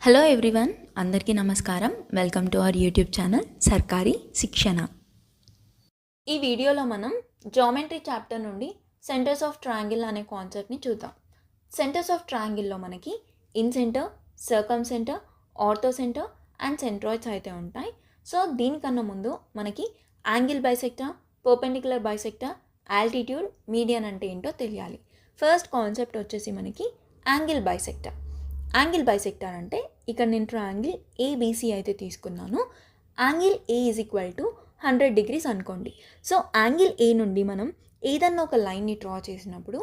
Hello everyone, అందరికీ నమస్కారం. Welcome to our YouTube channel Sarkari Shikshana. ఈ వీడియోలో మనం జామెట్రీ చాప్టర్ నుండి సెంటర్స్ ఆఫ్ ట్రయాంగిల్ అనే కాన్సెప్ట్ని చూద్దాం. సెంటర్స్ ఆఫ్ ట్రయాంగిల్లో మనకి incentre, circumcentre, orthocentre and centroids అయితే ఉంటాయి. సో దీనికన్నా ముందు మనకి angle bisector, perpendicular bisector, altitude, median అంటే ఏంటో తెలియాలి. ఫస్ట్ కాన్సెప్ట్ వచ్చేసి మనకి యాంగిల్ బైసెక్టర్. యాంగిల్ బైసెక్టర్ అంటే ఇక్కడ నేను ట్రయాంగిల్ ఏబీసీ అయితే తీసుకున్నాను. Angle A is equal to 100 degrees అనుకోండి. సో యాంగిల్ ఏ నుండి మనం ఏదన్నా ఒక లైన్ని డ్రా చేసినప్పుడు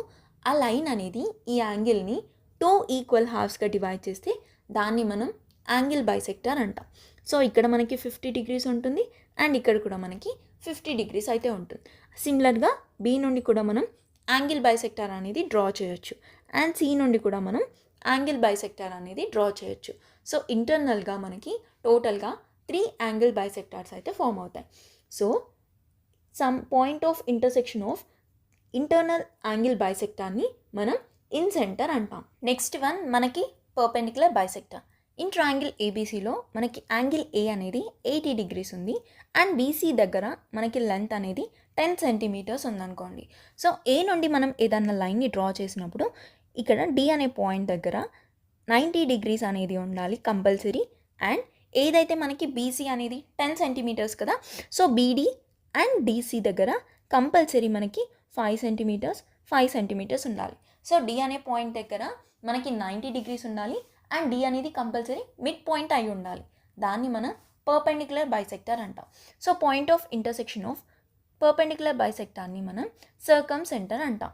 ఆ లైన్ అనేది ఈ యాంగిల్ని 2 ఈక్వల్ హాఫ్స్గా డివైడ్ చేస్తే దాన్ని మనం యాంగిల్ బైసెక్టర్ అంటాం. సో ఇక్కడ మనకి 50 degrees ఉంటుంది అండ్ ఇక్కడ కూడా మనకి 50 degrees అయితే ఉంటుంది. సిమిలర్గా బి నుండి కూడా మనం యాంగిల్ బైసెక్టర్ అనేది డ్రా చేయొచ్చు అండ్ సి నుండి కూడా మనం యాంగిల్ బైసెక్టర్ అనేది డ్రా చేయొచ్చు. సో ఇంటర్నల్గా మనకి టోటల్గా 3 యాంగిల్ బైసెక్టర్స్ అయితే ఫామ్ అవుతాయి. So some point of intersection of internal angle బైసెక్టర్ని మనం ఇన్సెంటర్ అంటాం. నెక్స్ట్ వన్ మనకి పర్పెండిక్యులర్ బైసెక్టర్. ఇన్ ట్రయాంగిల్ ఏబీసీలో మనకి యాంగిల్ ఏ అనేది 80 degrees ఉంది అండ్ బీసీ దగ్గర మనకి లెంత్ అనేది 10 centimeters ఉందనుకోండి. సో ఏ నుండి మనం ఏదన్నా లైన్ని డ్రా చేసినప్పుడు ఇక్కడ డి అనే పాయింట్ దగ్గర 90 degrees అనేది ఉండాలి కంపల్సరీ. అండ్ ఏదైతే మనకి బీసీ అనేది 10 centimeters కదా, సో బీడీ అండ్ డీసీ దగ్గర కంపల్సరీ మనకి 5 centimeters ఉండాలి. సో డి అనే పాయింట్ దగ్గర మనకి 90 degrees ఉండాలి అండ్ డి అనేది కంపల్సరీ మిడ్ పాయింట్ అయి ఉండాలి. దాన్ని మనం పర్పెండిక్యులర్ బైసెక్టర్ అంటాం. So point of intersection of perpendicular బైసెక్టర్ని మనం సర్కమ్ సెంటర్ అంటాం.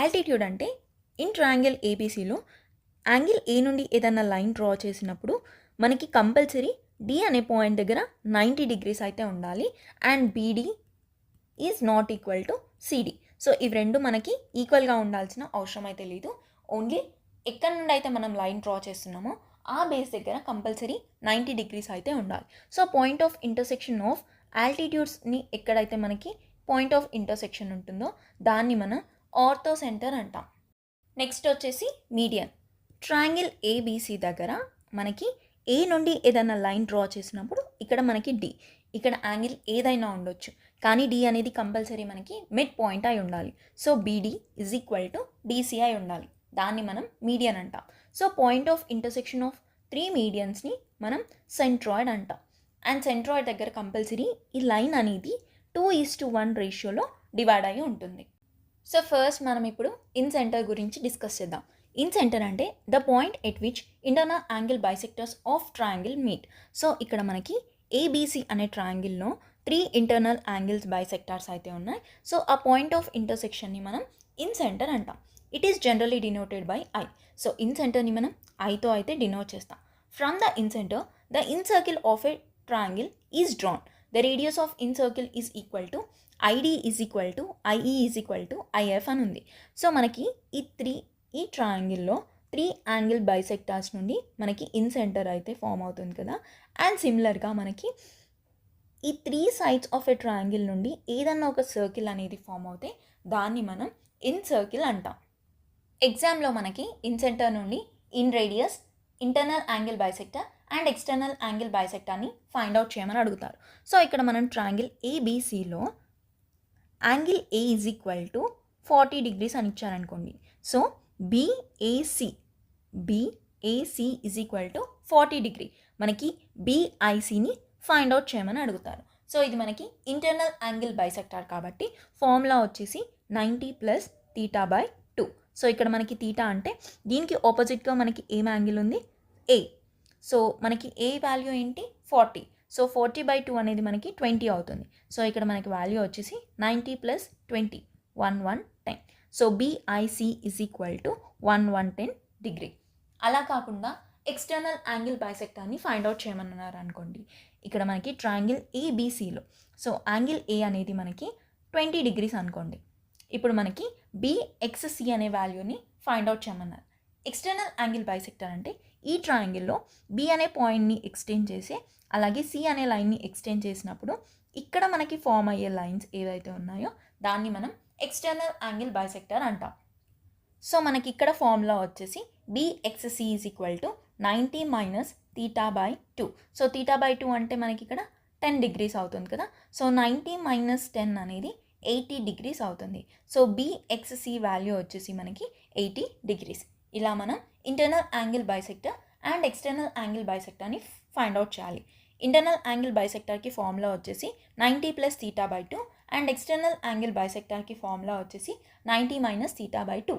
ఆల్టిట్యూడ్ అంటే ఇన్ ట్రయాంగిల్ ఏబీసీలో యాంగిల్ ఏ నుండి ఏదైనా లైన్ డ్రా చేసినప్పుడు మనకి కంపల్సరీ డి అనే పాయింట్ దగ్గర 90 degrees అయితే ఉండాలి and BD is not equal to CD. So ఇవి రెండు మనకి ఈక్వల్గా ఉండాల్సిన అవసరం అయితే లేదు. ఓన్లీ ఎక్కడి నుండి అయితే మనం లైన్ డ్రా చేస్తున్నామో ఆ బేస్ దగ్గర కంపల్సరీ 90 degrees అయితే ఉండాలి. So point of intersection of ఆల్టిట్యూడ్స్ని ఎక్కడైతే మనకి పాయింట్ ఆఫ్ ఇంటర్సెక్షన్ ఉంటుందో దాన్ని మనం ఆర్థో సెంటర్ అంటాం. నెక్స్ట్ వచ్చేసి మీడియన్. ట్రయాంగిల్ ఏబీసీ దగ్గర మనకి ఏ నుండి ఏదైనా లైన్ డ్రా చేసినప్పుడు ఇక్కడ మనకి డి, ఇక్కడ యాంగిల్ ఏదైనా ఉండొచ్చు కానీ డి అనేది కంపల్సరీ మనకి మిడ్ పాయింట్ అయి ఉండాలి. So BD is equal to DC అయి ఉండాలి. దాన్ని మనం మీడియన్ అంటాం. So point of intersection of 3 మీడియన్స్ని మనం సెంట్రాయిడ్ అంటాం. అండ్ సెంట్రాయిడ్ దగ్గర కంపల్సరీ ఈ లైన్ అనేది 2:1 రేషియోలో డివైడ్ అయ్యి ఉంటుంది. సో ఫస్ట్ మనం ఇప్పుడు ఇన్సెంటర్ గురించి డిస్కస్ చేద్దాం. ఇన్సెంటర్ అంటే the point at which internal angle bisectors of triangle meet. So ఇక్కడ మనకి ఏబీసీ అనే ట్రయాంగిల్లో 3 ఇంటర్నల్ యాంగిల్స్ బైసెక్టర్స్ అయితే ఉన్నాయి. సో ఆ పాయింట్ ఆఫ్ ఇంటర్సెక్షన్ని మనం ఇన్సెంటర్ అంటాం. It is generally denoted by I. So ఇన్సెంటర్ని మనం ఐతో అయితే డినోట్ చేస్తాం. From the incentre the incircle of a triangle is drawn. The radius of incircle is equal to ID is equal to IE is equal to IF అని ఉంది. So మనకి ఈ ట్రయాంగిల్లో 3 angle bisectors నుండి మనకి ఇన్సెంటర్ అయితే ఫామ్ అవుతుంది కదా. అండ్ సిమిలర్గా మనకి ఈ 3 sides ఆఫ్ ఎ ట్రయాంగిల్ నుండి ఏదన్నా ఒక సర్కిల్ అనేది ఫామ్ అవుతే దాన్ని మనం ఇన్ సర్కిల్ అంటాం. ఎగ్జామ్లో మనకి ఇన్సెంటర్ నుండి inradius, internal angle bisector and external angle బైసెక్టర్ని ఫైండ్ అవుట్ చేయమని అడుగుతారు. సో ఇక్కడ మనం ట్రయాంగిల్ ఏబీసీలో angle A is equal to 40 degrees అని ఇచ్చారనుకోండి. So BAC is equal to 40 degree. మనకి బీఐసిని ఫైండ్ అవుట్ చేయమని అడుగుతారు. సో ఇది మనకి ఇంటర్నల్ యాంగిల్ బైసెక్టర్ కాబట్టి ఫార్ములా వచ్చేసి 90 + θ/2. సో ఇక్కడ మనకి తీటా అంటే దీనికి ఆపోజిట్గా మనకి ఏం యాంగిల్ ఉంది, ఏ. సో మనకి ఏ వాల్యూ ఏంటి, 40. సో 40/2 అనేది మనకి 20 అవుతుంది. సో ఇక్కడ మనకి వాల్యూ వచ్చేసి 90 + 20 1110. So BIC is equal to 1110 degree. అలా కాకుండా ఎక్స్టర్నల్ యాంగిల్ బైసెక్టర్ని ఫైండ్ అవుట్ చేయమన్నారు అనుకోండి. ఇక్కడ మనకి ట్రయాంగిల్ ఏబీసీలో సో యాంగిల్ ఏ అనేది మనకి 20 degrees అనుకోండి. ఇప్పుడు మనకి బిఎక్స్సి అనే వాల్యూని ఫైండ్ అవుట్ చేయమన్నారు. ఎక్స్టర్నల్ యాంగిల్ బైసెక్టర్ అంటే ఈ ట్రయాంగిల్లో బి అనే పాయింట్ని ఎక్స్టెండ్ చేసి అలాగే సి అనే లైన్ని ఎక్స్టెండ్ చేసినప్పుడు ఇక్కడ మనకి ఫామ్ అయ్యే లైన్స్ ఏవైతే ఉన్నాయో దాన్ని మనం ఎక్స్టర్నల్ యాంగిల్ బైసెక్టర్ అంటాం. సో మనకి ఇక్కడ ఫార్ములా వచ్చేసి BXC is equal to 90 minus theta by 2. So theta by 2 అంటే మనకి ఇక్కడ 10 డిగ్రీస్ అవుతుంది కదా. సో 90 మైనస్ 10 అనేది 80 డిగ్రీస్ అవుతుంది. సో బిఎక్స్సి వాల్యూ వచ్చేసి మనకి 80 డిగ్రీస్. ఇలా మనం internal angle bisector and external angle బైసెక్టర్ని ఫైండ్ అవుట్ చేయాలి. ఇంటర్నల్ యాంగిల్ బైసెక్టర్కి ఫార్ములా వచ్చేసి 90 plus theta by 2 and external angle బైసెక్టర్కి ఫార్ములా వచ్చేసి 90 మైనస్ తీటా బై 2.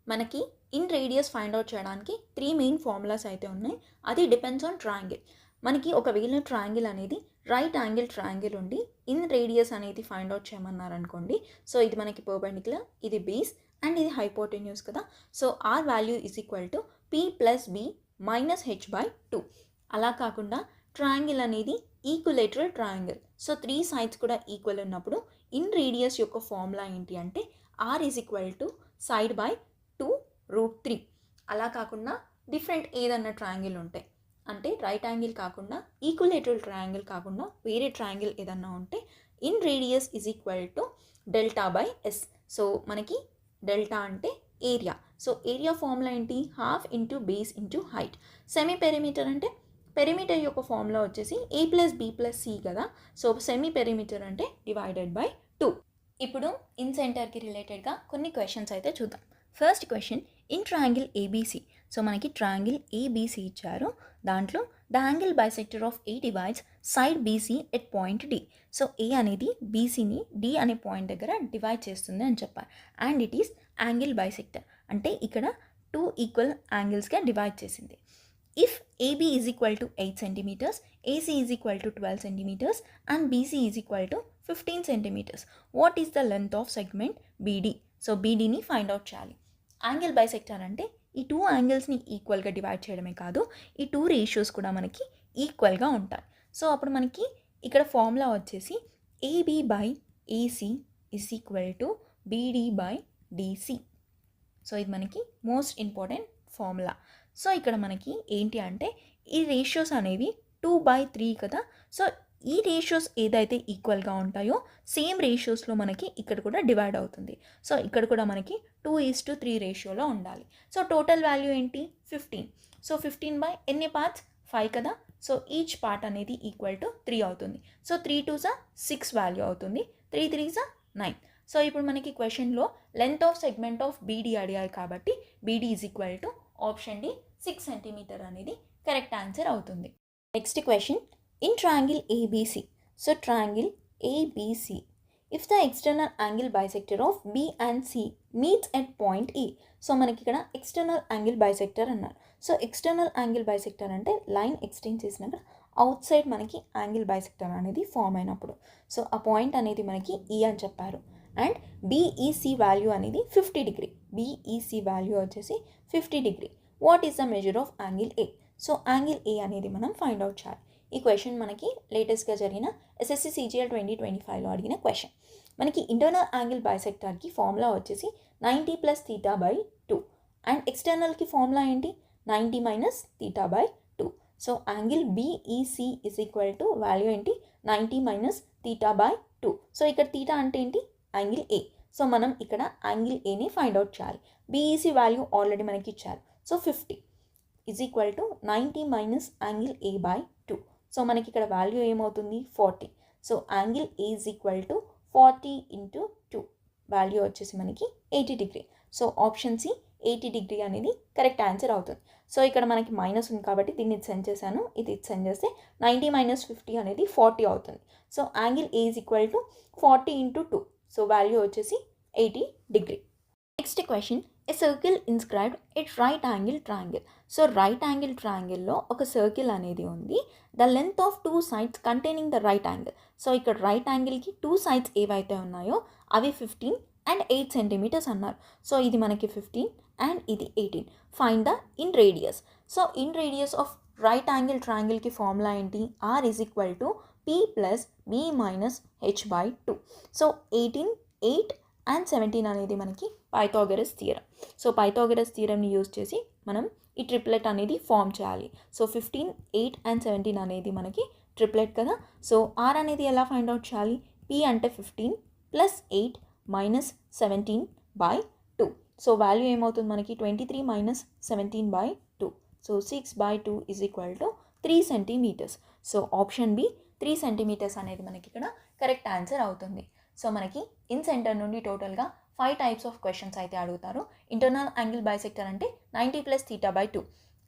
మనకి ఇన్ రేడియస్ ఫైండ్ అవుట్ చేయడానికి 3 మెయిన్ ఫార్ములాస్ అయితే ఉన్నాయి. అది డిపెండ్స్ ఆన్ ట్రయాంగిల్. మనకి ఒకవేళ ట్రయాంగిల్ అనేది రైట్ యాంగిల్ ట్రయాంగిల్ ఉండి ఇన్ రేడియస్ అనేది ఫైండ్ అవుట్ చేయమన్నారనుకోండి. సో ఇది మనకి పర్పెండిక్యులర్, ఇది బేస్ అండ్ ఇది హైపోటెన్యూస్ కదా. So r value is equal to p plus b minus h by 2. అలా కాకుండా ట్రయాంగిల్ అనేది ఈక్వలేటరల్ ట్రయాంగిల్. సో 3 సైడ్స్ కూడా ఈక్వల్ ఉన్నప్పుడు ఇన్ రేడియస్ యొక్క ఫార్ములా ఏంటి అంటే r is equal to side by 2√3. అలా కాకుండా డిఫరెంట్ ఏదన్నా ట్రయాంగిల్ ఉంటాయి అంటే రైట్ యాంగిల్ కాకుండా ఈక్వలేటరల్ ట్రయాంగిల్ కాకుండా వేరే ట్రయాంగిల్ ఏదన్నా ఉంటే in radius is equal to delta by s. So మనకి డెల్టా అంటే ఏరియా. సో ఏరియా ఫార్ములా ఏంటి? Half into base into height. Semi perimeter అంటే పెరిమీటర్ యొక్క ఫార్ములా వచ్చేసి a plus b plus c కదా. సో సెమీ పెరిమీటర్ అంటే divided by 2. ఇప్పుడు in సెంటర్కి రిలేటెడ్గా కొన్ని క్వశ్చన్స్ అయితే చూద్దాం. First question, in triangle ABC. So మనకి ట్రయాంగిల్ ఏబీసీ ఇచ్చారు. దాంట్లో the angle bisector of A divides side BC at point D. So A అనేది బీసీని డి అనే పాయింట్ దగ్గర డివైడ్ చేస్తుంది అని చెప్పారు. And it is angle bisector అంటే ఇక్కడ 2 ఈక్వల్ యాంగిల్స్గా డివైడ్ చేసింది. If AB is equal to 8 centimeters, AC is equal to 12 centimeters and BC is equal to 15 centimeters, what is the length of segment BD? So BDని find out చేయాలి. Angle bisector అంటే ఈ 2 యాంగిల్స్ని ఈక్వల్గా divide చేయడమే కాదు, ఈ 2 ratios కూడా మనకి ఈక్వల్గా ఉంటాయి. సో అప్పుడు మనకి ఇక్కడ ఫార్ములా వచ్చేసి AB by AC is equal to BD by DC. So ఇది మనకి మోస్ట్ ఇంపార్టెంట్ ఫార్ములా. సో ఇక్కడ మనకి ఏంటి అంటే ఈ రేషియోస్ అనేవి 2/3 కదా. సో ఈ రేషియోస్ ఏదైతే ఈక్వల్గా ఉంటాయో సేమ్ రేషియోస్లో మనకి ఇక్కడ కూడా డివైడ్ అవుతుంది. సో ఇక్కడ కూడా మనకి 2:3 రేషియోలో ఉండాలి. సో టోటల్ వాల్యూ ఏంటి? 15. సో 15 బై ఎన్ని పార్ట్స్? 5 కదా. సో ఈచ్ పార్ట్ అనేది ఈక్వల్ టు 3 అవుతుంది. సో 3 2s 6 వాల్యూ అవుతుంది, 3 3s 9. సో ఇప్పుడు మనకి క్వశ్చన్లో length of segment of BD అడిగారు కాబట్టి BD is equal to option D 6 centimeter అనేది కరెక్ట్ ఆన్సర్ అవుతుంది. Next question, in triangle ABC. So triangle ABC if the external angle bisector of B and C meets at point E. So మనకి ఇక్కడ external angle bisector అన్నారు. So external angle bisector అంటే line extend చేసినాక outside మనకి angle bisector అనేది form అయినప్పుడు. So ఆ point అనేది మనకి ఈ అని చెప్పారు. అండ్ బీఈసీ వాల్యూ అనేది 50 డిగ్రీ. బీఈసీ వాల్యూ వచ్చేసి 50 degree. What is the measure of angle A? So angle A అనేది మనం ఫైండ్ అవుట్ చేయాలి. ఈ క్వశ్చన్ మనకి లేటెస్ట్గా జరిగిన ఎస్ఎస్సి సిజిఎల్ 2025లో అడిగిన క్వశ్చన్. మనకి ఇంటర్నల్ యాంగిల్ బైసెక్టర్కి ఫార్ములా వచ్చేసి 90 ప్లస్ తీటా బై 2 అండ్ ఎక్స్టర్నల్కి ఫార్ములా ఏంటి? 90 minus theta by 2. So angle BEC is equal to value ఏంటి? 90 మైనస్ తీటా బై 2. సో ఇక్కడ తీటా అంటే ఏంటి? Angle A. సో మనం ఇక్కడ యాంగిల్ ఏని ఫైండ్ అవుట్ చేయాలి. బీఈసీ వాల్యూ ఆల్రెడీ మనకి ఇచ్చారు. So 50 is equal to 90 minus angle A by 2. So మనకి ఇక్కడ వాల్యూ ఏమవుతుంది? 40. So angle A is equal to 40 into 2 value వచ్చేసి మనకి 80 degree. So option C 80 degree అనేది కరెక్ట్ ఆన్సర్ అవుతుంది. సో ఇక్కడ మనకి మైనస్ ఉంది కాబట్టి దీన్ని సెండ్ చేశాను, ఇది సెండ్ చేస్తే 90 మైనస్ 50 అనేది 40 అవుతుంది. So angle A is equal to 40 into 2. So value వచ్చేసి 80 degree. Next question, a circle inscribed at right angle triangle. So right angle ట్రయాంగిల్లో ఒక సర్కిల్ అనేది ఉంది. The length of 2 sides containing the right angle. So ఇక్కడ right యాంగిల్కి 2 sides ఏవైతే ఉన్నాయో అవి 15 అండ్ 8 సెంటీమీటర్స్ అన్నారు. సో ఇది మనకి 15 అండ్ ఇది 18. Find the inradius. So inradius of right angle ట్రయాంగిల్కి ఫార్ములా ఏంటి? R is equal to P plus B minus H by 2. So 18, 8 and 17 అనేది మనకి పైథాగరస్ థియరం. సో పైథాగరస్ థియరంని use చేసి మనం ఈ ట్రిప్లెట్ అనేది ఫామ్ చేయాలి. సో 15, 8 అండ్ 17 అనేది మనకి ట్రిప్లెట్ కదా. సో ఆర్ అనేది ఎలా ఫైండ్ అవుట్ చేయాలి? P అంటే 15 plus 8 minus 17 by 2. So value ఏమవుతుంది మనకి? 23 minus 17 by 2. So 6/2 is equal to 3 centimeters. So option B 3 centimeters అనేది మనకి ఇక్కడ కరెక్ట్ ఆన్సర్ అవుతుంది. సో మనకి ఇన్ సెంటర్ నుండి టోటల్గా 5 టైప్స్ ఆఫ్ క్వశ్చన్స్ అయితే అడుగుతారు. ఇంటర్నల్ యాంగిల్ బైసెక్టర్ అంటే 90 + θ/2,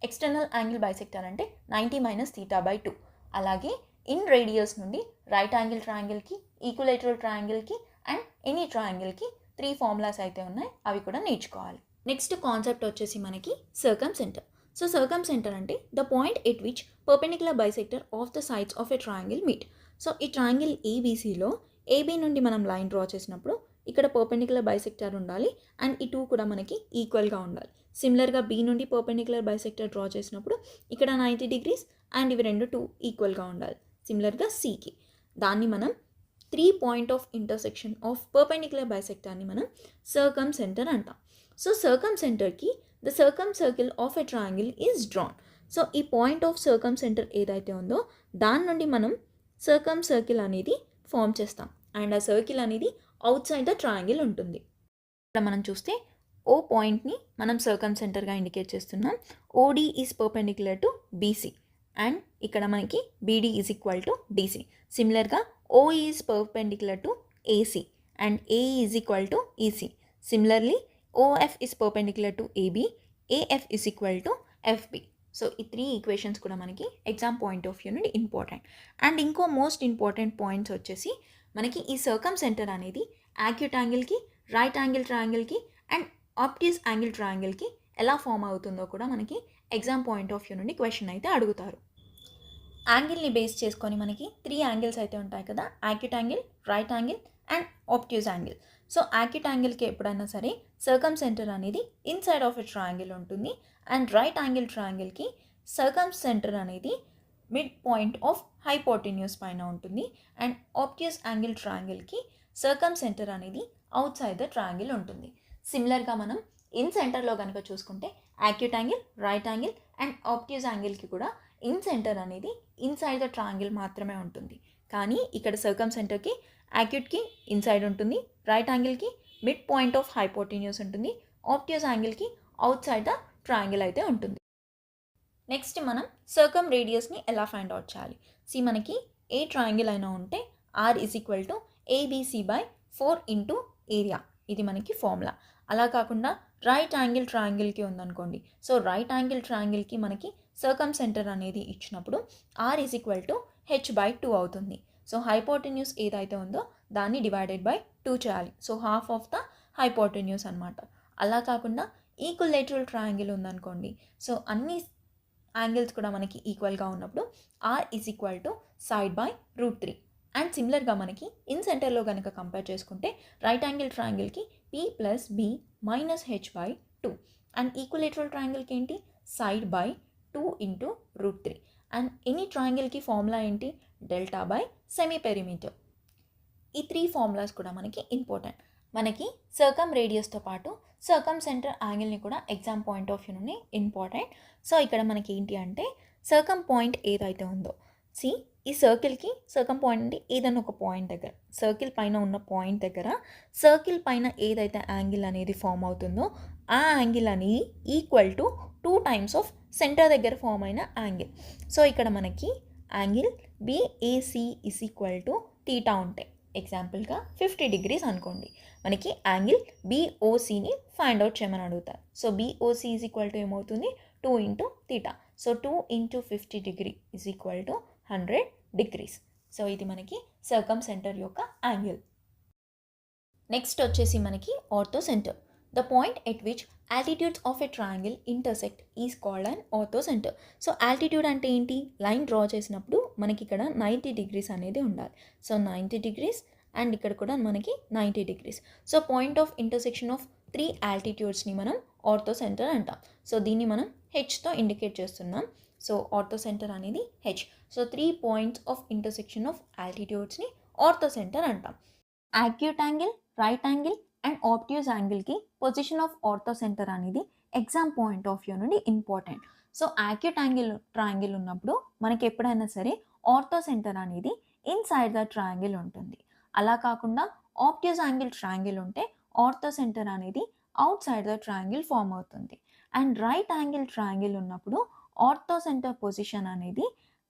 ఎక్స్టర్నల్ యాంగిల్ బైసెక్టర్ అంటే 90 - θ/2. అలాగే ఇన్ రేడియస్ నుండి రైట్ యాంగిల్ ట్రయాంగిల్కి, ఈక్విలేటరల్ ట్రయాంగిల్కి అండ్ ఎనీ ట్రయాంగిల్కి 3 ఫార్ములాస్ అయితే ఉన్నాయి, అవి కూడా నేర్చుకోవాలి. నెక్స్ట్ కాన్సెప్ట్ వచ్చేసి మనకి circumcentre. So circumcentre అంటే the point at which perpendicular bisector of the sides of a triangle meet. So ఈ ట్రయాంగిల్ ఏబీసీలో ఏబీ నుండి మనం లైన్ డ్రా చేసినప్పుడు ఇక్కడ పర్పెండిక్యులర్ బైసెక్టర్ ఉండాలి అండ్ ఈ 2 కూడా మనకి ఈక్వల్గా ఉండాలి. సిమిలర్గా బీ నుండి పర్పెండిక్యులర్ బైసెక్టర్ డ్రా చేసినప్పుడు ఇక్కడ 90 డిగ్రీస్ అండ్ ఇవి 2 ఈక్వల్గా ఉండాలి. సిమిలర్గా సికి దాన్ని మనం 3 point of intersection of perpendicular బైసెక్టర్ని మనం సర్కమ్ సెంటర్ అంటాం. సో సర్కమ్ సెంటర్కి the circumcircle of a triangle is drawn. So ఈ పాయింట్ ఆఫ్ సర్కమ్ సెంటర్ ఏదైతే ఉందో దాని నుండి మనం సర్కమ్ సర్కిల్ అనేది ఫామ్ చేస్తాం అండ్ ఆ సర్కిల్ అనేది అవుట్ సైడ్ ద ట్రయాంగిల్ ఉంటుంది. ఇక్కడ మనం చూస్తే ఓ పాయింట్ని మనం సర్కమ్ సెంటర్గా ఇండికేట్ చేస్తున్నాం. OD is perpendicular to BC and ఇక్కడ మనకి BD is equal to DC. సిమిలర్గా O is perpendicular to AC and AE is equal to EC. Similarly OF is perpendicular to AB, AF is equal to FB. So ఈ 3 equations కూడా మనకి exam point of view నుండి important. And ఇంకో most important points వచ్చేసి మనకి ఈ circumcentre అనేది acute యాంగిల్కి, రైట్ యాంగిల్ ట్రయాంగిల్కి అండ్ ఆబ్ట్యూస్ యాంగిల్ ట్రయాంగిల్కి ఎలా ఫామ్ అవుతుందో కూడా మనకి ఎగ్జామ్ పాయింట్ ఆఫ్ వ్యూ నుండి క్వశ్చన్ అయితే అడుగుతారు. యాంగిల్ని బేస్ చేసుకొని మనకి 3 యాంగిల్స్ అయితే ఉంటాయి కదా, acute angle, right angle and obtuse angle. So acute యాంగిల్కి ఎప్పుడైనా సరే సర్కమ్ సెంటర్ అనేది ఇన్సైడ్ ఆఫ్ ఎ ట్రయాంగిల్ ఉంటుంది అండ్ రైట్ యాంగిల్ ట్రయాంగిల్కి సర్కమ్ సెంటర్ అనేది మిడ్ పాయింట్ ఆఫ్ హైపోటెన్యూస్ పైన ఉంటుంది అండ్ ఆబ్ట్యూస్ యాంగిల్ ట్రయాంగిల్కి సర్కమ్ సెంటర్ అనేది అవుట్ సైడ్ ద ట్రయాంగిల్ ఉంటుంది. సిమిలర్గా మనం ఇన్ సెంటర్లో కనుక చూసుకుంటే acute angle, right angle and obtuse యాంగిల్కి కూడా ఇన్ సెంటర్ అనేది ఇన్సైడ్ ద ట్రయాంగిల్ మాత్రమే ఉంటుంది. కానీ ఇక్కడ సర్కమ్ సెంటర్కి యాక్యూట్కి ఇన్సైడ్ ఉంటుంది, రైట్ యాంగిల్కి మిడ్ పాయింట్ ఆఫ్ హైపోటెన్యూస్ ఉంటుంది, ఆబ్ట్యూస్ యాంగిల్కి అవుట్ సైడ్ ద ట్రయాంగిల్ అయితే ఉంటుంది. నెక్స్ట్ మనం సర్కమ్ రేడియస్ని ఎలా ఫైండ్ అవుట్ చేయాలి. మనకి ఏ ట్రయాంగిల్ అయినా ఉంటే R is equal to ABC/4 into area, ఇది మనకి ఫార్ములా. అలా కాకుండా రైట్ యాంగిల్ ట్రయాంగిల్కి ఉందనుకోండి, సో రైట్ యాంగిల్ ట్రయాంగిల్కి మనకి సర్కమ్ సెంటర్ అనేది ఇచ్చినప్పుడు are is equal to H/2 అవుతుంది. సో హైపోటెన్యూస్ ఏదైతే ఉందో దాన్ని డివైడెడ్ బై 2 చేయాలి. So half of the hypotenuse అనమాట. అలా కాకుండా ఈక్విలేటరల్ ట్రయాంగిల్ ఉందనుకోండి, సో అన్ని యాంగిల్స్ కూడా మనకి ఈక్వల్గా ఉన్నప్పుడు r is equal to side/√3. And సిమిలర్గా మనకి ఇన్ సెంటర్లో కనుక కంపేర్ చేసుకుంటే రైట్ యాంగిల్ ట్రయాంగిల్కి P+B - H/2 అండ్ ఈక్విలేటరల్ ట్రయాంగిల్కి ఏంటి side/2 ఇంటూ √3 అండ్ ఎనీ ట్రయాంగిల్కి ఫార్ములా ఏంటి డెల్టా/సెమీ పెరిమీటర్. ఈ 3 ఫార్ములాస్ కూడా మనకి ఇంపార్టెంట్. మనకి సర్కమ్ రేడియస్తో పాటు సర్కమ్ సెంటర్ యాంగిల్ని కూడా ఎగ్జామ్ పాయింట్ ఆఫ్ వ్యూ నుండి ఇంపార్టెంట్. సో ఇక్కడ మనకి ఏంటి అంటే సర్కమ్ పాయింట్ ఏదైతే ఉందో, ఈ సర్కిల్కి సర్కమ్ పాయింట్ అంటే ఏదైనా ఒక పాయింట్ దగ్గర, సర్కిల్ పైన ఉన్న పాయింట్ దగ్గర సర్కిల్ పైన ఏదైతే యాంగిల్ అనేది ఫామ్ అవుతుందో ఆ యాంగిల్ అనేది equal to 2 times of centre దగ్గర ఫామ్ అయిన యాంగిల్. సో ఇక్కడ మనకి angle BAC is equal to theta ఉంటాయి. ఎగ్జాంపుల్గా 50 డిగ్రీస్ అనుకోండి, మనకి యాంగిల్ BOCని ఫైండ్ అవుట్ చేయమని అడుగుతారు. So BOC is equal to ఏమవుతుంది 2 into theta. So 2 into 50 degree is equal to 100 degrees. So ఇది మనకి సర్కమ్ సెంటర్ యొక్క యాంగిల్. నెక్స్ట్ వచ్చేసి మనకి ortho centre. The point at which altitudes of a triangle intersect is called and ortho centre. So altitude అంటే ఏంటి, line draw చేసినప్పుడు మనకి ఇక్కడ 90 డిగ్రీస్ అనేది ఉండాలి. సో 90 డిగ్రీస్ అండ్ ఇక్కడ కూడా మనకి 90 degrees. So point of intersection of 3 ఆల్టిట్యూడ్స్ని మనం ఆర్థో సెంటర్ అంటాం. సో దీన్ని మనం హెచ్తో ఇండికేట్ చేస్తున్నాం. సో ఆర్థో సెంటర్ అనేది H. So 3 points of intersection of ఆల్టిట్యూడ్స్ని ఆర్థో సెంటర్ అంటాం. Acute angle, right angle and obtuse యాంగిల్కి పొజిషన్ ఆఫ్ ఆర్థో సెంటర్ అనేది ఎగ్జామ్ పాయింట్ ఆఫ్ వ్యూ నుండి important. So acute angle triangle ఉన్నప్పుడు మనకి ఎప్పుడైనా సరే ఆర్థో సెంటర్ అనేది ఇన్సైడ్ ద ట్రయాంగిల్ ఉంటుంది. అలా కాకుండా ఆబ్ట్యూస్ యాంగిల్ ట్రయాంగిల్ ఉంటే ఆర్థో సెంటర్ అనేది outside the triangle form అవుతుంది. అండ్ రైట్ యాంగిల్ ట్రయాంగిల్ ఉన్నప్పుడు ఆర్థో సెంటర్ పొజిషన్ అనేది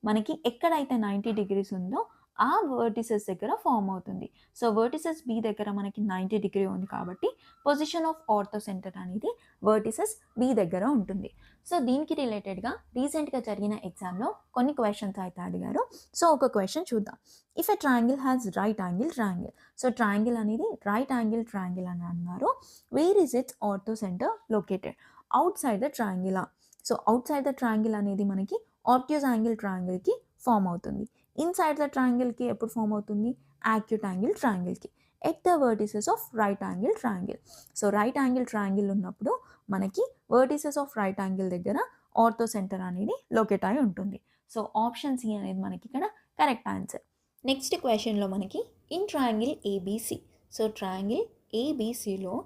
మనకి ఎక్కడైతే 90 డిగ్రీస్ ఉందో ఆ వర్టిసెస్ దగ్గర ఫామ్ అవుతుంది. సో వర్టిసెస్ బి దగ్గర మనకి 90 డిగ్రీ ఉంది కాబట్టి పొజిషన్ ఆఫ్ ఆర్థో సెంటర్ అనేది వర్టిసెస్ బి దగ్గర ఉంటుంది. సో దీనికి రిలేటెడ్గా రీసెంట్గా జరిగిన ఎగ్జామ్లో కొన్ని క్వశ్చన్స్ అయితే అడిగారు. సో ఒక క్వశ్చన్ చూద్దాం. If a triangle has right angle triangle. So triangle అనేది రైట్ యాంగిల్ ట్రయాంగిల్ అని అన్నారు. Where is its orthocentre located? Outside the ట్రయాంగిలా. So outside the triangle అనేది మనకి ఆబ్ట్యూస్ యాంగిల్ ట్రయాంగిల్కి ఫామ్ అవుతుంది. ఇన్సైడ్ ద ట్రయాంగిల్కి ఎప్పుడు ఫామ్ అవుతుంది? యాక్యూట్ యాంగిల్ ట్రయాంగిల్కి at the vertices of right angle triangle. So right angle triangle ఉన్నప్పుడు మనకి వర్టిసెస్ ఆఫ్ రైట్ యాంగిల్ దగ్గర ఆర్థో సెంటర్ అనేది లొకేట్ అయి ఉంటుంది. సో ఆప్షన్ సి అనేది మనకి ఇక్కడ కరెక్ట్ ఆన్సర్. నెక్స్ట్ క్వశ్చన్లో మనకి in triangle ABC. So triangle ఏబిసిలో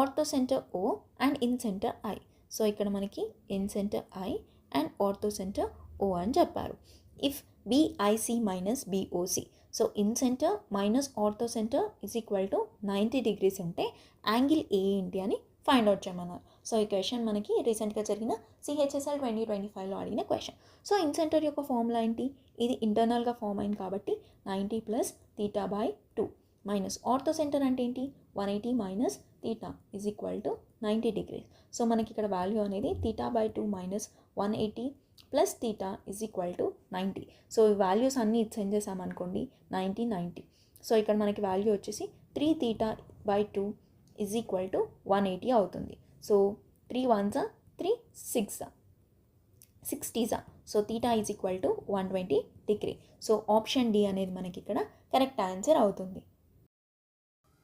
orthocentre O and incentre I. So ఇక్కడ మనకి in centre I and orthocentre O అని చెప్పారు. If BIC minus BOC. So incentre minus orthocentre is equal to 90 degrees ఉంటే angle A ఏంటి అని find out చేయమన్నారు. So ఈ question మనకి రీసెంట్గా జరిగిన CHSL 2025లో అడిగిన క్వశ్చన్. సో ఇన్ సెంటర్ యొక్క ఫార్ములా ఏంటి? ఇది ఇంటర్నల్గా ఫామ్ అయింది కాబట్టి 90 plus theta by 2 minus ortho centre అంటే ఏంటి? 180 minus theta is equal to 90 degrees. So మనకి ఇక్కడ వాల్యూ అనేది theta by 2 minus 180 plus theta is equal to 90. So ఈ వాల్యూస్ అన్నీ సెండ్ చేసామనుకోండి 90. సో ఇక్కడ మనకి వాల్యూ వచ్చేసి 3 theta by 2 is equal to 180 అవుతుంది. So 3 1s 3 6 60s. So theta is equal to 120 degree. So option D అనేది మనకి ఇక్కడ కరెక్ట్ ఆన్సర్ అవుతుంది.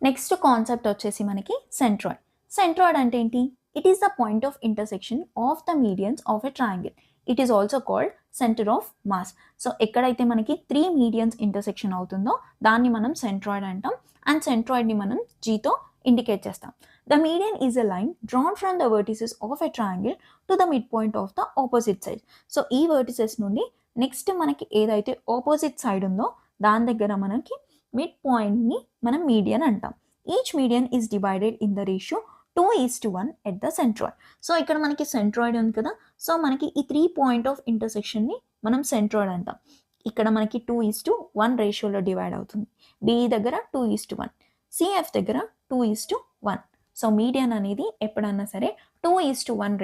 నెక్స్ట్ కాన్సెప్ట్ వచ్చేసి మనకి సెంట్రాయిడ్. సెంట్రాయిడ్ అంటే ఏంటి? It is the point of intersection of the medians of a triangle. It is also called centre of mass. So ఎక్కడైతే మనకి 3 మీడియన్స్ ఇంటర్సెక్షన్ అవుతుందో దాన్ని మనం సెంట్రాయిడ్ అంటాం. అండ్ సెంట్రాయిడ్ని మనం జీతో ఇండికేట్ చేస్తాం. The median is a line drawn from the vertices of a triangle to the mid point of the opposite side. So ఈ vertices నుండి నెక్స్ట్ మనకి ఏదైతే ఆపోజిట్ సైడ్ ఉందో దాని దగ్గర మనకి మిడ్ పాయింట్ని మనం మీడియన్ అంటాం. Each median is divided in the ratio 2:1 at the centroid. So ఇక్కడ మనకి సెంట్రాయిడ్ ఉంది కదా. సో మనకి ఈ 3 పాయింట్ ఆఫ్ ఇంటర్సెక్షన్ని మనం సెంట్రాయిడ్ అంటాం. ఇక్కడ మనకి 2:1 రేషియోలో డివైడ్ అవుతుంది. బిఈ దగ్గర 2:1, సిఎఫ్ దగ్గర 2:1. సో మీడియన్ అనేది ఎప్పుడన్నా సరే 2:1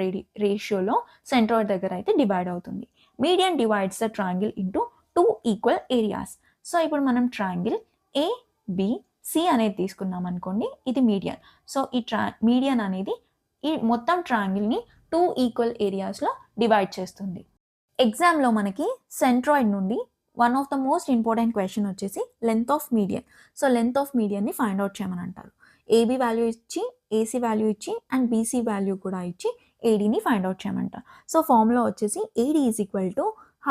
రేషియోలో సెంట్రాయిడ్ దగ్గర అయితే డివైడ్ అవుతుంది. Median divides the triangle into 2 equal areas. So ఇప్పుడు మనం ట్రయాంగిల్ ఏబిసి అనేది తీసుకున్నాం అనుకోండి, ఇది మీడియన్. సో ఈ మీడియన్ అనేది ఈ మొత్తం ట్రయాంగిల్ని 2 ఈక్వల్ ఏరియాస్లో డివైడ్ చేస్తుంది. ఎగ్జామ్లో మనకి సెంట్రాయిడ్ నుండి one of the most important question వచ్చేసి length of median. So length of మీడియన్ని ఫైండ్ అవుట్ చేయమని అంటారు. ఏబీ వాల్యూ ఇచ్చి, ఏసీ వాల్యూ ఇచ్చి అండ్ బీసీ వాల్యూ కూడా ఇచ్చి ఏడీని ఫైండ్ అవుట్ చేయమంటారు. సో ఫార్ములా వచ్చేసి AD is equal to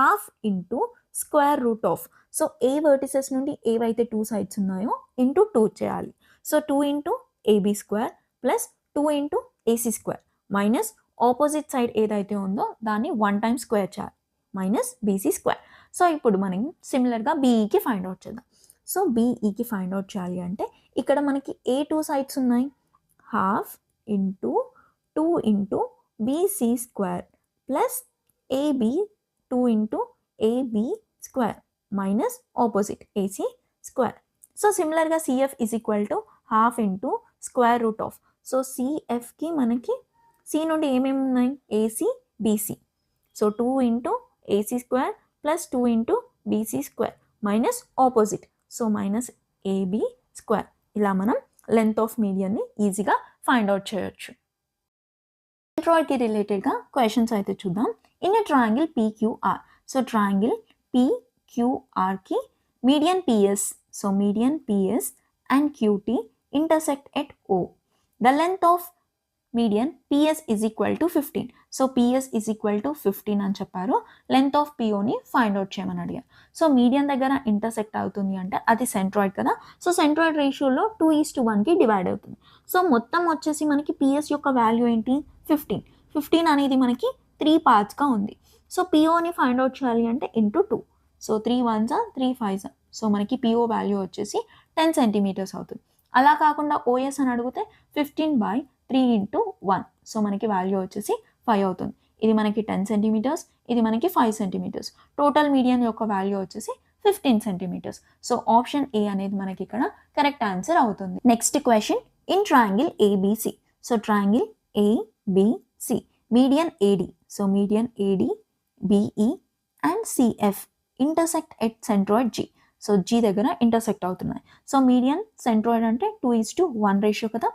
½ into square root of. So A vertices నుండి ఏవైతే 2 సైడ్స్ ఉన్నాయో ఇంటూ 2 చేయాలి. సో 2 into AB square plus 2 into AC square minus opposite side ఏదైతే ఉందో దాన్ని 1 టైమ్ స్క్వేర్ చేయాలి మైనస్ బీసీ స్క్వేర్. సో ఇప్పుడు మనం సిమిలర్గా బీఈకి ఫైండ్ అవుట్ చేద్దాం. సో బీఈకి ఫైండ్ అవుట్ చేయాలి అంటే ఇక్కడ మనకి ఏ 2 సైడ్స్ ఉన్నాయి? ½ into 2 into BC square plus AB 2 into AB square minus opposite AC square. So సిమిలర్గా CF is equal to ½ into square root of. So సిఎఫ్కి మనకి సి నుండి ఏమేమి ఉన్నాయి? AC BC. So 2 into AC square plus 2 into BC square minus opposite. So minus AB square. ఇలా మనం length of మీడియన్ని ఈజీగా ఫైండ్ అవుట్ చేయొచ్చు. సెంట్రాయిడ్కి రిలేటెడ్గా క్వశ్చన్స్ అయితే చూద్దాం. In a triangle PQR. So triangle పీక్యూఆర్కి median PS. So median PS and QT intersect at O. The length of median PS is equal to 15. So PS is equal to 15 అని చెప్పారు. Length of పిఓని find out చేయమని అడిగారు. So median దగ్గర intersect అవుతుంది అంటే అది సెంట్రాయిడ్ కదా. సో సెంట్రాయిడ్ రేషియోలో 2:1కి డివైడ్ అవుతుంది. సో మొత్తం వచ్చేసి మనకి పిఎస్ యొక్క వాల్యూ ఏంటి? 15. 15 అనేది మనకి 3 పార్ట్స్గా ఉంది. సో పిఓని ఫైండ్ అవుట్ చేయాలి అంటే into 2. So 3 1s 3 5s. So మనకి పిఓ వాల్యూ వచ్చేసి 10 సెంటీమీటర్స్ అవుతుంది. అలా కాకుండా ఓఎస్ అని అడిగితే 15/3 ఇంటూ 1. సో మనకి వాల్యూ వచ్చేసి 5 అవుతుంది. ఇది మనకి 10 సెంటీమీటర్స్, ఇది మనకి 5 సెంటీమీటర్స్. టోటల్ మీడియన్ యొక్క వాల్యూ వచ్చేసి 15 సెంటీమీటర్స్. సో ఆప్షన్ ఏ అనేది మనకి ఇక్కడ కరెక్ట్ ఆన్సర్ అవుతుంది. Next question, in triangle ABC. So triangle ABC, median AD. So median AD, BE and CF intersect at centroid G. So G దగ్గర intersect అవుతున్నాయి. So median centroid అంటే 2:1 ratio కదా.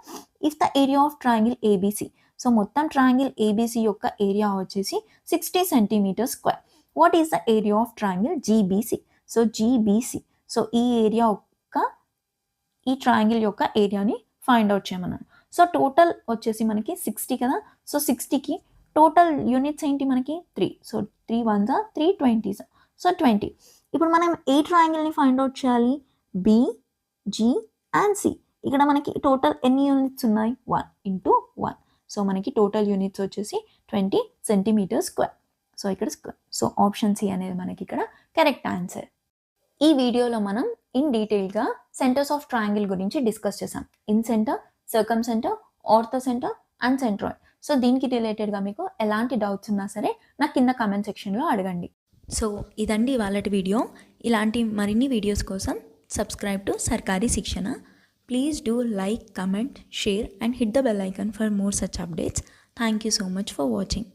If the area of triangle ABC, so మొత్తం triangle ABC యొక్క area వచ్చేసి 60 centimeter square. What is the area of triangle GBC. So GBC, so ఈ area యొక్క ఈ ట్రయాంగిల్ యొక్క ఏరియాని ఫైండ్ అవుట్ చేయమన్నాను. సో టోటల్ వచ్చేసి మనకి 60 కదా. సో 60కి టోటల్ యూనిట్స్ ఏంటి మనకి 3. So 3 1s 3 20s. సో 20. ఇప్పుడు మనం ఏ ట్రయాంగిల్ని ఫైండ్ అవుట్ చేయాలి, బి, జి అండ్ సి. ఇక్కడ మనకి టోటల్ ఎన్ని యూనిట్స్ ఉన్నాయి, 1 into 1. సో మనకి టోటల్ యూనిట్స్ వచ్చేసి 20 సెంటీమీటర్ స్క్వేర్. సో ఇక్కడ స్క్వేర్. సో ఆప్షన్ సి అనేది మనకి ఇక్కడ కరెక్ట్ ఆన్సర్. ఈ వీడియోలో మనం ఇన్ డీటెయిల్గా సెంటర్స్ ఆఫ్ ట్రయాంగిల్ గురించి డిస్కస్ చేసాం. Incentre, circumcentre, orthocentre and centroid. So దీనికి రిలేటెడ్గా మీకు ఎలాంటి డౌట్స్ ఉన్నా సరే నాకు కింద కామెంట్ సెక్షన్లో అడగండి. సో ఇదండి ఇవాళ వీడియో. ఇలాంటి మరిన్ని వీడియోస్ కోసం సబ్స్క్రైబ్ టు సర్కారీ శిక్షణ. Please do like, comment, share and hit the bell icon for more such updates. Thank you so much for watching.